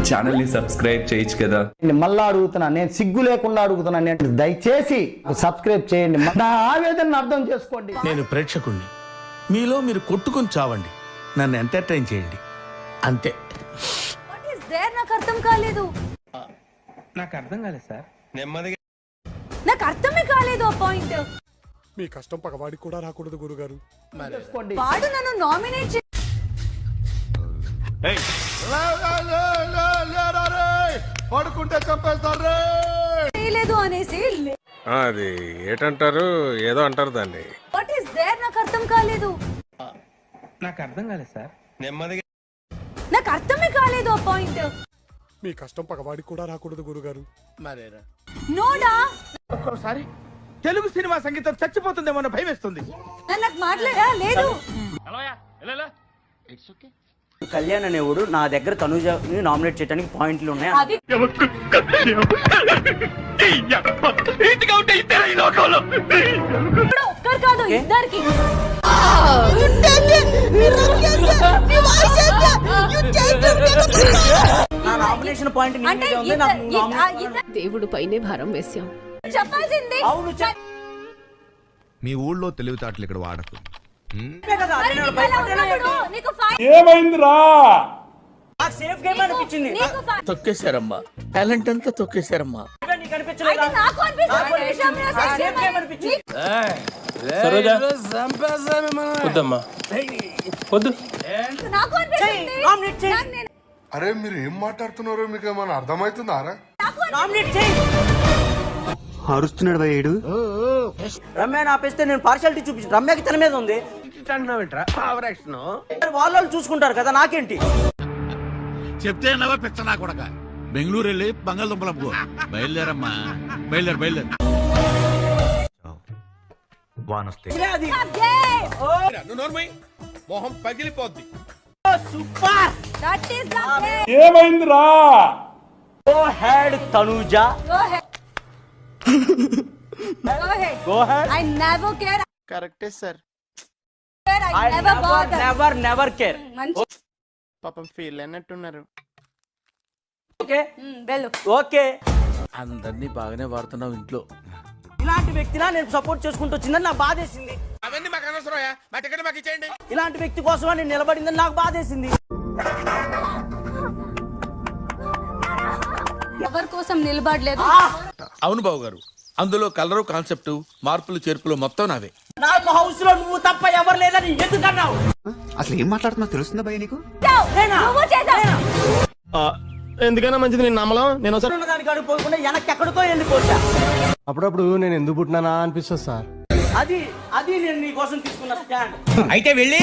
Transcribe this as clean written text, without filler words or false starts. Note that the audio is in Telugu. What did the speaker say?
ఛానల్ ని సబ్స్క్రైబ్ చేయొచ్చు కదా. మళ్ళా అడుగుతున్నా, నేను సిగ్గు లేకుండా అడుగుతున్నా, నేను దయచేసి సబ్స్క్రైబ్ చేయండి, నా ఆవేదనను అర్థం చేసుకోండి. నేను ప్రేక్షకుణ్ణి, మీలో మీరు కొట్టుకొని చావండి, నన్ను ఎంటర్టైన్ చేయండి అంతే. నాకు అర్థం కాలేదు. నాకు అర్థం కాలేదు సార్. నెమ్మదిగా నాకు అర్థమే కాలేదు ఆ పాయింట్. మీ కష్టం పగవాడికి కూడా రాకూడదు గురుగారు. వాడు నన్ను నామినేట్ పడుకుంటే చంపేస్తారు చేయలేదు అనేసి. అది ఏటంటారు, ఏదో అంటారు దాన్ని. వాట్ ఇస్ దేర్ నాకు అర్థం కాలేదు. నాకు అర్థం కాలేదు సార్. నెమ్మదిగా నాకు అర్థమే కాలేదు ఆ పాయింట్. మీ కష్టం పగవాడికి కూడా రాకూడదు గురుగారు. నోడా ఒక్కోసారి తెలుగు సినిమా సంగీతం చచ్చిపోతుందేమో అన్న భయం వేస్తుంది. నాకు మాట్లాడా లేదు. కళ్యాణ్ అనేవాడు నా దగ్గర తనుజని నామినేట్ చేయడానికి పాయింట్లు ఉన్నాయి. అది ఒక్కరు కాదు, ఇద్దరికి. నా నామినేషన్ పాయింట్ అంటే దేవుడు పైనే భారం వేశాం. చెప్పాల్సింది. అవును మీ ఊళ్ళో తెలివితేటలు ఇక్కడ వాడకు. ఏమైందిరా? సేఫ్ గేమ్ అనిపించింది. తొక్కేశారమ్మా, టాలెంట్ అంతా తొక్కేశారమ్మా. నీకు అనిపించలేదా? నాకు అనిపిస్తుంది. సేఫ్ గేమ్ అనిపించింది. వద్దమ్మా, వద్దు. నాకు అనిపిస్తుంది. నామినేట్ చేయి. అరే మీరు ఏం మాట్లాడుతున్నారో మీకు ఏమైనా అర్థమవుతుందా? నామినేట్ చేయి. అరుస్తున్నాడు భయ్యుడు. రమ్యని ఆపేస్తే నేను పార్షాలిటీ చూపించు. రమ్యకి తన మీద ఉంది, వాళ్ళు చూసుకుంటారు కదా, నాకేంటి? చెప్తే నవ్వ పెచ్చ నా కొడక. బెంగళూరు వెళ్ళి బంగాళదుంపలమ్ముకో. బయలుదేరమ్మా, బయలుదేరు. అది మొహం పగిలిపోద్ది. Super. That is the way. ఏమైందిరా? Go ahead Tanuja. Go ahead. Go ahead. Go ahead. I never care. కరెక్టే sir. I never bother. Never care. పాపం ఫీల్ అన్నట్టున్నారు. ఓకే వెళ్ళు. ఓకే. అందరినీ బాగానే వాడుతున్నావు ఇంట్లో. ఇలాంటి వ్యక్తినా నేను సపోర్ట్ చేసుకుంటూ వచ్చిందని నాకు బాధేసింది. అవన్నీ మాకు అనవసరమయ్యా, మా టికెట్ మాకు ఇచ్చేయండి. ఇలాంటి వ్యక్తి కోసం నేను నిలబడిందని నాకు బాధేసింది. ఎవరి కోసం నిలబడలేదు. అవును బాబు గారు, అందులో కలరు, కాన్సెప్ట్, మార్పులు, చేర్పులు మొత్తం నావే. నాకు హౌస్ లో నువ్వు తప్ప ఎవరు లేదని ఎందుకన్నావు? అసలు ఏం మాట్లాడుతున్నా తెలుస్తుందా భయ్య నీకు? నువ్వు చేసావు. ఎందుకైనా మంచిది నేను నమ్మలం. నేను ఒకసారి దానికి అడుగుపోకుండా వెనక్కి ఎక్కడికో వెళ్ళిపోతా. అప్పుడప్పుడు నేను ఎందుకు పుట్టినానా అనిపిస్తుంది సార్. అది నేను నీ కోసం తీసుకున్న స్టాండ్. అయితే వెళ్ళి